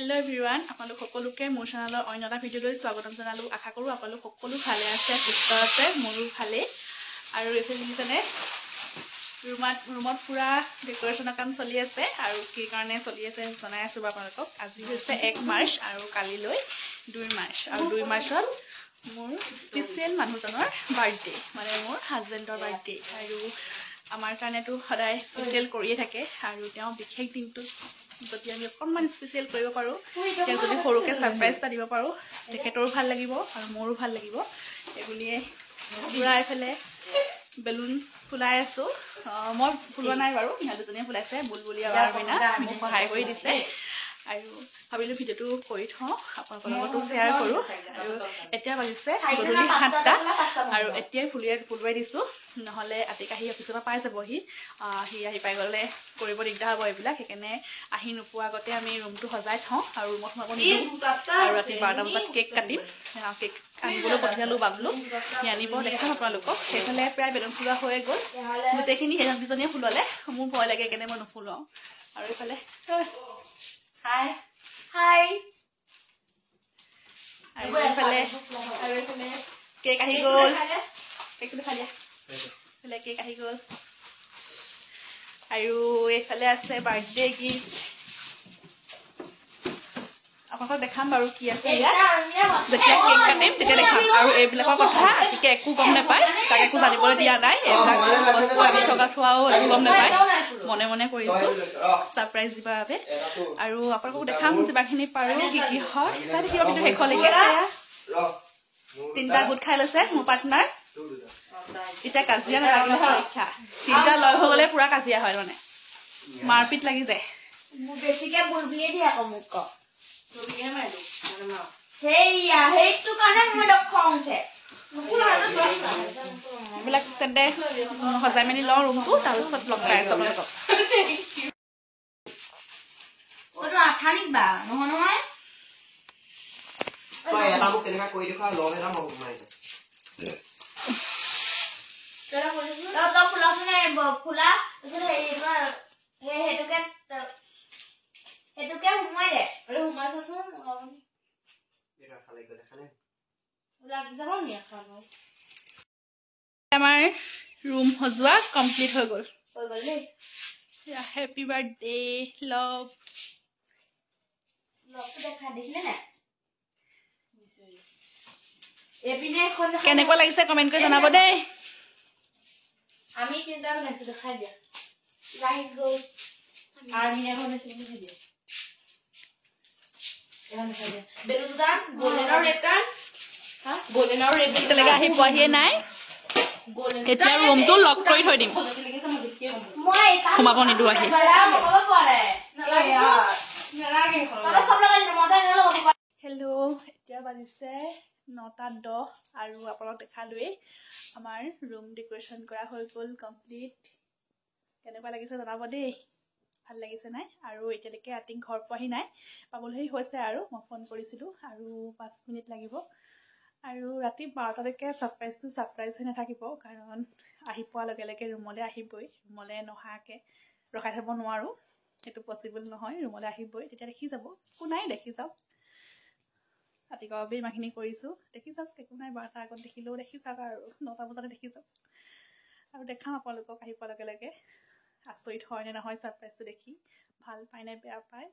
Hello everyone, আপোনালোক সকলোকে মোৰ চেনেলৰ অন্য এটা ভিডিঅ'লৈ স্বাগতম জনালো। আশা কৰোঁ আপোনালোক সকলো ভালে আছে, সুস্থ আছে, মোৰো ভালে। আৰু এফালে ৰুমত পুৰা ডেকোৰেশ্যনৰ কাম চলি আছে আৰু কি কাৰণে চলি আছে জনাই আছো আপোনালোকক। আজি হৈছে 1 মাৰ্চ আৰু কালিলৈ 2 মাৰ্চ আৰু 2 মাৰ্চত মোৰ স্পেচিয়েল মানুহজনৰ বাৰ্থডে, মানে মোৰ হাজবেণ্ডৰ বাৰ্থডে। আৰু আমাৰ কাৰণেতো সদায় স্পেচিয়েল কৰিয়ে থাকে আৰু তেওঁ বিশেষ দিনটো যদি আমি অকণমান স্পেচিয়েল কৰিব পাৰোঁ, তেওঁ যদি সৰুকৈ ছাৰপ্ৰাইজ এটা দিব পাৰোঁ, তেখেতৰো ভাল লাগিব আৰু মোৰো ভাল লাগিব। এইবুলিয়ে পূৰা এইফালে বেলুন ফুলাই আছোঁ। মই ফুলোৱা নাই বাৰু, সিহঁত দুজনীয়ে ফুলাইছে, বুলবুলি আৰু মীনা মোক সহায় কৰি দিছে। আৰু ভাবিলোঁ ভিডিঅ'টো কৰি থওঁ, আপোনালোকৰ লগতো শ্বেয়াৰ কৰোঁ। আৰু এতিয়া বাজিছে গধূলি 7টা আৰু এতিয়াই ফুলুৱাই দিছোঁ, নহ'লে আতিকাহি অফিচৰ পৰা পাই যাবহি। সি আহি পাই গ'লে কৰিব দিগদাৰ হ'ব এইবিলাক, সেইকাৰণে আহি নোপোৱাৰ আগতে আমি ৰুমটো সজাই থওঁ আৰু ৰুমত সোমাব নিদিওঁ। আৰু ৰাতি 12টা বজাত কেক কাটিম। কেক আনিবলৈ পঠিয়ালোঁ বাবলুক, সি আনিব, দেখাম আপোনালোকক। সেইফালে প্ৰায় বেলুন ফুলোৱা হৈয়ে গ'ল, গোটেইখিনি সেইজন দুজনীয়ে ফুলালে, মোৰ ভয় লাগে সেইকাৰণে মই নুফুলাওঁ। আৰু এইফালে আৰু এইফালে কেক আহি গ'ল, কেকটো খাই দিয়া। এইফালে কেক আহি গ'ল আৰু এইফালে আছে বাৰ্থডে গিফ্ট। আপোনালোকক দেখাম বাৰু কি আছে ইয়াত, যেতিয়া কেক কাটিম তেতিয়া দেখাম। আৰু এইবিলাকৰ কথা আতিকে একো গম নাপায়, তাক একো জানিবলৈ দিয়া নাই। এইবিলাক বস্তু আনি থকা থোৱাও একো গম নাপায়, মনে মনে কৰিছোঁ ছাৰপ্ৰাইজ দিবৰ বাবে। আৰু আপোনালোকক দেখাম যিমানখিনি পাৰোঁ কি কি হয়, চাই থাকিব কিন্তু শেষলৈকে। 3টা গোট খাই লৈছে মোৰ পাৰ্টনাৰ। এতিয়া কাজিয়া নালাগিলে পৰীক্ষা, 3টা লগ হৈ গ'লে পুৰা কাজিয়া হয়, মানে মাৰপিট লাগি যায়। বেছিকে বুলবুলিয়ে দিয়ে আকৌ মোক ক সেইটো কাৰণে মই খং উঠে। এইবিলাক তেন্তে সজাই মেলি লওঁ ৰুমটো, তাৰপিছত লগ পাই আছোঁ আপোনালোকক। আঠা নিবা নহয় নহয় সেইটোকে সোমাই দে, সোমাই থচোন আমাৰ ৰুম সজোৱা কমপ্লিট হৈ গ'ল দেই। Happy birthday love. কেনেকুৱা লাগিছে কমেণ্ট কৰি জনাব দেই। আমি তিনিটা বনাইছো, দেখাই দিয়া। এতিয়ালৈকে আহি পোৱাহিয়ে নাই। এতিয়া ৰুমটো লক কৰি থৈ দিম, সোমাব নিদিওঁ আহি। হেল্ল', এতিয়া বাজিছে 9:10 আৰু আপোনালোক দেখালোৱেই আমাৰ ৰুম ডেক'ৰেশ্যন কৰা হৈ গ'ল কমপ্লিট। কেনেকুৱা লাগিছে জনাব দেই, ভাল লাগিছে নাই? আৰু এতিয়ালৈকে ৰাতি ঘৰ পোৱাহি নাই, পাবলৈহি হৈছে আৰু মই ফোন কৰিছিলোঁ আৰু 5 মিনিট লাগিব। আৰু ৰাতি 12টালৈকে ছাৰপ্ৰাইজ হৈ নাথাকিব, কাৰণ আহি পোৱাৰ লগে লগে ৰুমলৈ আহিবই। ৰুমলৈ নহাকৈ ৰখাই থ'ব নোৱাৰোঁ, সেইটো পচিবল নহয়। ৰুমলৈ আহিবই, তেতিয়া দেখি যাব। একো নাই, দেখি যাওক। ৰাতিপুৱাৰ বাবে ইমানখিনি কৰিছোঁ, দেখি যাওক, একো নাই। 12টাৰ আগত দেখিলেও দেখি যাওক, আৰু 9টা বজাতে দেখি যাওক। আৰু দেখাম আপোনালোকক আহি পোৱাৰ লগে লগে আচৰিত হয় নে নহয় ছাৰপ্ৰাইজটো দেখি, ভাল পায় নে বেয়া পায়,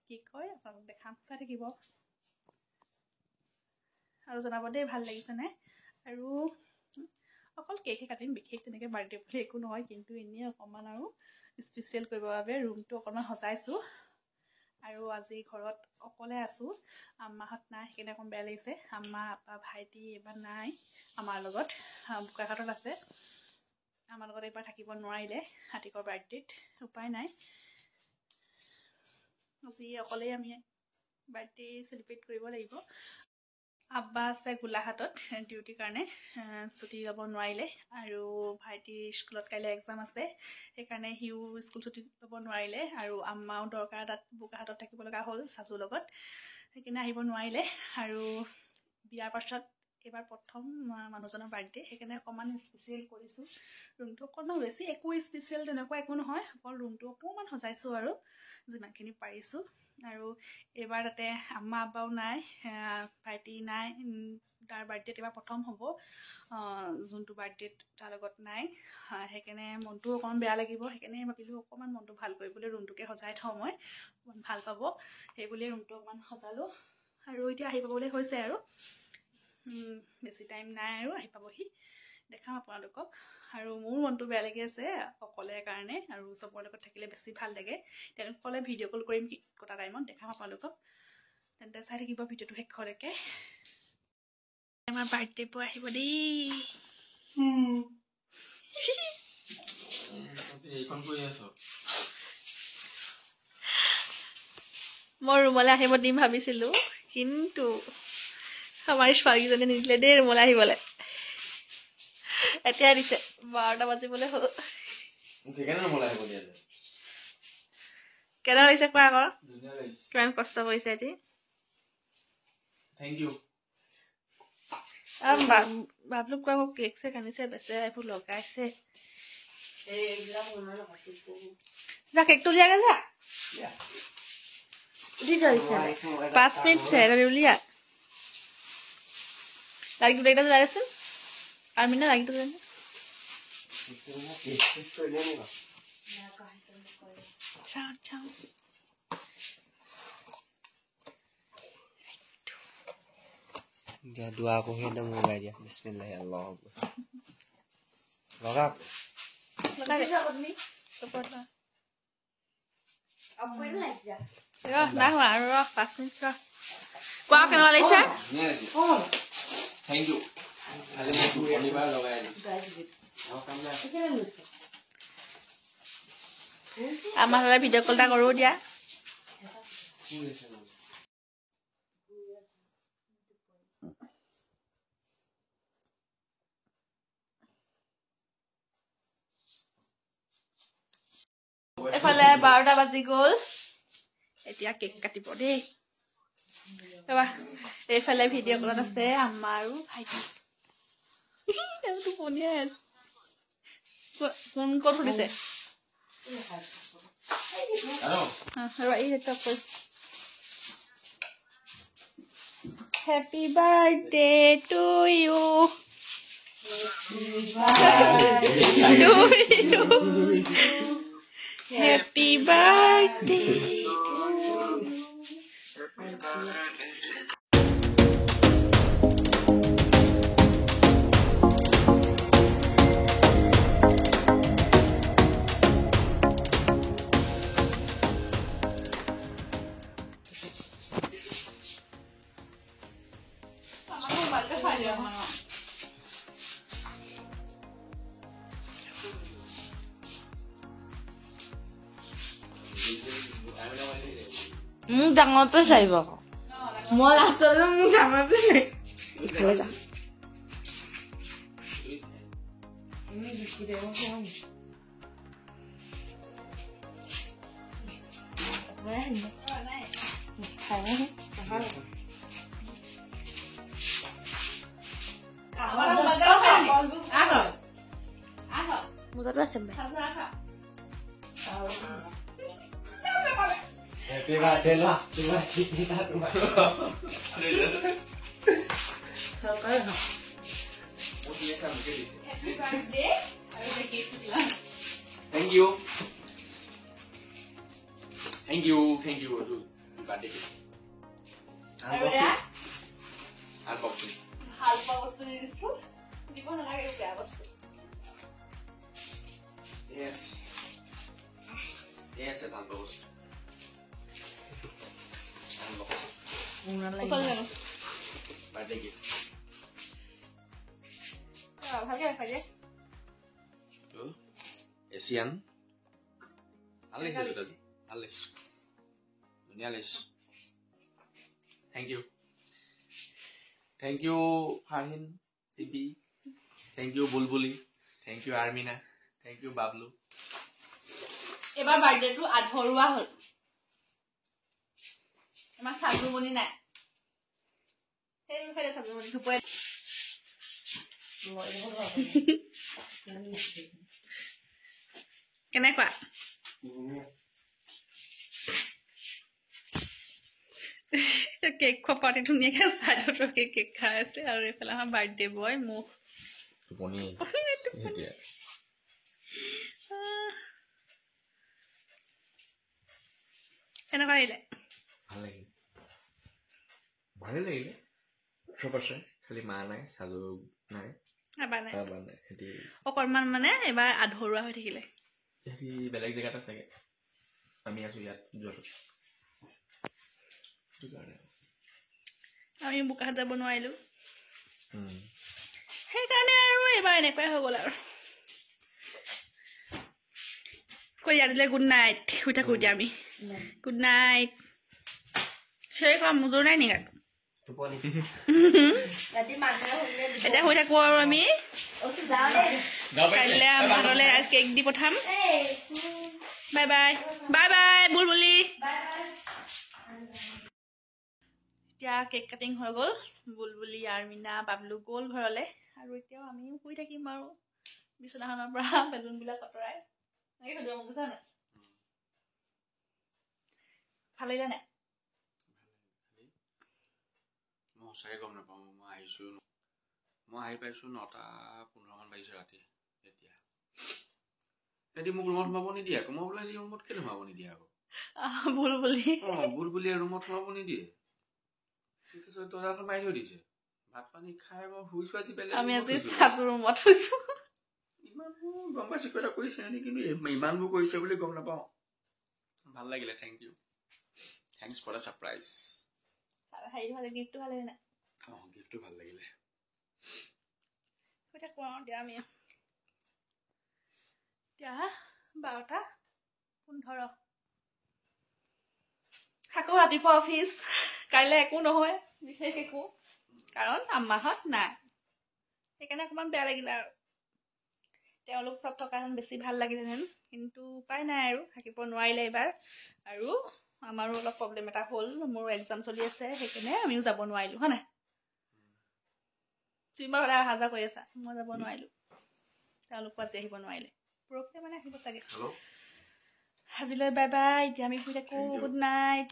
কি কয় আপোনালোকক দেখাম, চাই থাকিব আৰু জনাব দেই ভাল লাগিছে নে। আৰু অকল কেকহে কাটিম, বিশেষ তেনেকৈ বাৰ্থডে বুলি একো নহয়, কিন্তু এনেই অকণমান আৰু স্পেচিয়েল কৰিবৰ বাবে ৰুমটো অকণমান সজাইছোঁ। আৰু আজি ঘৰত অকলে আছোঁ, আম্মাহঁত নাই, সেইকাৰণে অকণ বেয়া লাগিছে। আম্মা, আপা, ভাইটি এইবাৰ নাই আমাৰ লগত, বোকাখাটত আছে। আমাৰ লগত এইবাৰ থাকিব নোৱাৰিলে আতিকৰ বাৰ্থডেত, উপায় নাই। আজি অকলেই আমি বাৰ্থডে চেলিব্ৰেট কৰিব লাগিব। আব্বা আছে গোলাঘাটত ডিউটিৰ কাৰণে, ছুটি ল'ব নোৱাৰিলে। আৰু ভাইটিৰ স্কুলত কাইলৈ এক্সাম আছে, সেইকাৰণে সিও স্কুল ছুটি ল'ব নোৱাৰিলে। আৰু আম্মাও দৰকাৰ তাত বোকাখাটত থাকিব লগা হ'ল চাচুৰ লগত, সেইকাৰণে আহিব নোৱাৰিলে। আৰু বিয়াৰ পাছত এবাৰ প্ৰথম মানুহজনৰ বাৰ্থডে, সেইকাৰণে অকণমান স্পেচিয়েল কৰিছোঁ। ৰুমটো অকণমান বেছি একো স্পেচিয়েল তেনেকুৱা একো নহয়, অকল ৰুমটো অকণমান সজাইছোঁ আৰু যিমানখিনি পাৰিছোঁ। আৰু এইবাৰ তাতে আম্মা আব্বাও নাই, ভাইটি নাই, তাৰ বাৰ্থডেত এবাৰ প্ৰথম হ'ব, যোনটো বাৰ্থডেত তাৰ লগত নাই। সেইকাৰণে মনটো অকণমান বেয়া লাগিব, সেইকাৰণে ভাবিলোঁ অকণমান মনটো ভাল কৰিবলৈ ৰুমটোকে সজাই থওঁ, মই অকণমান ভাল পাব সেইবুলিয়ে ৰুমটো অকণমান সজালোঁ। আৰু এতিয়া আহি পাবলৈ হৈছে আৰু বেছি টাইম নাই আৰু আহি পাবহি, দেখাম আপোনালোকক। আৰু মোৰ মনটো বেয়া লাগি আছে অকলে কাৰণে, আৰু চবৰ লগত থাকিলে বেছি ভাল লাগে। তেওঁলোকে ক'লে ভিডিঅ' কল কৰিম কটা টাইমত, দেখাম আপোনালোকক, তেন্তে চাই থাকিব ভিডিঅ'টো শেষলৈকে। আমাৰ বাৰ্থডে বয় আহিব দেই। মই ৰুমলৈ আহিব দিম ভাবিছিলোঁ, কিন্তু আমাৰ ছোৱালীজনী নিদিলে দেই ৰুমলৈ আহিবলৈ। এতিয়া দিছে, 12টা বাজিবলৈ হ'ল। কেনে লাগিছে কোৱা আকৌ, কিমান কষ্ট কৰিছে আজি। বাবলুক কোৱা কেক চেক আনিছে, বেচে এইবোৰ লগাইছে। যা কেকটো উলিয়াগে যা, উঠি গৈছে 5 মিনিট উলিয়া। লাইট গোটেইকেইটা জ্বলাই দেচোন, আৰ্মিনা লাইটটো জ্বলাই। চাওঁ চাওঁ dia dua aku hendak mulai dia. Bismillah. Logak. লগাই দে ওপৰত ল। নাই হোৱা আৰু 5 মিনিট ৰ। কোৱা কেনেকুৱা লাগিছে? Thank you. Kali mau শনিবাৰ লগাই দিছো। আমাৰ হ'লে ভিডিঅ' কল এটা কৰোঁ দিয়া। এফালে 12টা বাজি গ'ল, এতিয়া কেক কাটিব দেই। এইফালে ভিডিঅ' কলত আছে আম্মা আৰু ভাইটি। টোপনিয়াই আছে, কোন ক'ত সুধিছে? Happy birthday to you. Happy birthday. মোক ডাঙৰ পেচ লাগিব আকৌ, মই লাষ্টলৈ মোক ডাঙৰ পেচ ইফালে যাম। মোজাটো আছে Happy birthday lah. Terima kasih kita rumah. Happy birthday. Thank you. Thank you. Thank you. Birthday gift. Unboxing. হালকা বস্তু দিছো, দিব নালাগে বেয়া বস্তু। Yes. Yes, it's unboxed. Birthday gift. ভালকে ৰাখা যে। Asian. Alis itu tadi. Alis. Ini alis. Thank you. Thank you Farhin, Sibi. Thank you Bulbuli. Thank you Armina. Thank you Bablu. এবাৰ বাৰ্থডেটো আধৰুৱা হ'ল, আমাৰ চাজুমণি নাই। সেই চাজুমণি ধুপুৱাই কেনেকুৱা কেক খোৱা পাতি ধুনীয়াকে চাইডত ৰখি কেক খাই আছে আৰু এইফালে আমাৰ বাৰ্থডে বয় মোক কেনেকুৱা লাগিলে ভালে লাগিলে চব আছে খালি মা নাই চালু নাই অকণমান মানে এবাৰ আধৰুৱা হৈ থাকিলে বেলেগ জেগাত আছেগে আমি আছো ইয়াত আমি বোকাত যাব নোৱাৰিলো সেইকাৰণে আৰু এবাৰ এনেকুৱাই হৈ গ'ল আৰু কৈ দিয়া দিলে গুড নাইট শুই থাকো এতিয়া আমি গুড নাইট চিঞৰি কোৱা মুজুৰ নাই নেকি এতিয়া শুই থাকো আৰু আমি কাইলৈ ভাতলৈ কেক দি পঠাম বাই বাই বাই বাই বুলবুলি এতিয়া কেক কাটিং হৈ গ'ল বুলবুলি আৰ্মিনা বাবলু গ'ল ঘৰলৈ আৰু এতিয়াও আমিও শুই থাকিম আৰু বিচনাখনৰ পৰা বেলুনবিলাক আঁতৰাই বুজিছা নাই ভাল লাগিলে নাই মই সঁচাকৈ গম নাপাওঁ মই আহি পাইছোঁ 9:15 বাজিছে ৰাতি এতিয়া সিহঁতি মোক ৰুমত সোমাব নিদিয়ে আকৌ মই বোলে ৰুমত কেলৈ সোমাব নিদিয়ে আকৌ বুলবুলিয়ে ৰুমত সোমাব নিদিয়ে দৰ্জাখন মাৰি থৈ দিছে ভাত পানী খাই মই শুইছো আজি বেলেগ ইমানবোৰ গম পাইছো কিবা এটা কৰিছে সিহঁতি কিন্তু ইমানবোৰ কৰিছে বুলি গম নাপাওঁ ভাল লাগিলে thank you thanks for the surprise গিফ্টটো ভাল লাগিলে নাই গিফ্টটো ভাল লাগিলে এতিয়া 12:15 আকৌ ৰাতিপুৱা অফিচ কাইলৈ একো নহয় বিশেষ একো কাৰণ আম্মাহঁত নাই সেইকাৰণে অকণমান বেয়া লাগিলে আৰু তেওঁলোক চব থকাহেঁতেন বেছি ভাল লাগিলেহেঁতেন কিন্তু উপায় নাই আৰু থাকিব নোৱাৰিলে এইবাৰ আৰু আমাৰো অলপ প্ৰব্লেম এটা হ'ল মোৰ এক্সাম চলি আছে সেইকাৰণে আমিও যাব নোৱাৰিলোঁ হয় নাই তুমি বাৰু সদায় অহা যোৱা কৰি আছা মই যাব নোৱাৰিলোঁ তেওঁলোকো আজি আহিব নোৱাৰিলে পৰহিলৈ মানে আহিব চাগে আজিলৈ বাই বাই এতিয়া আমি শুই থাকোঁ গুড নাইট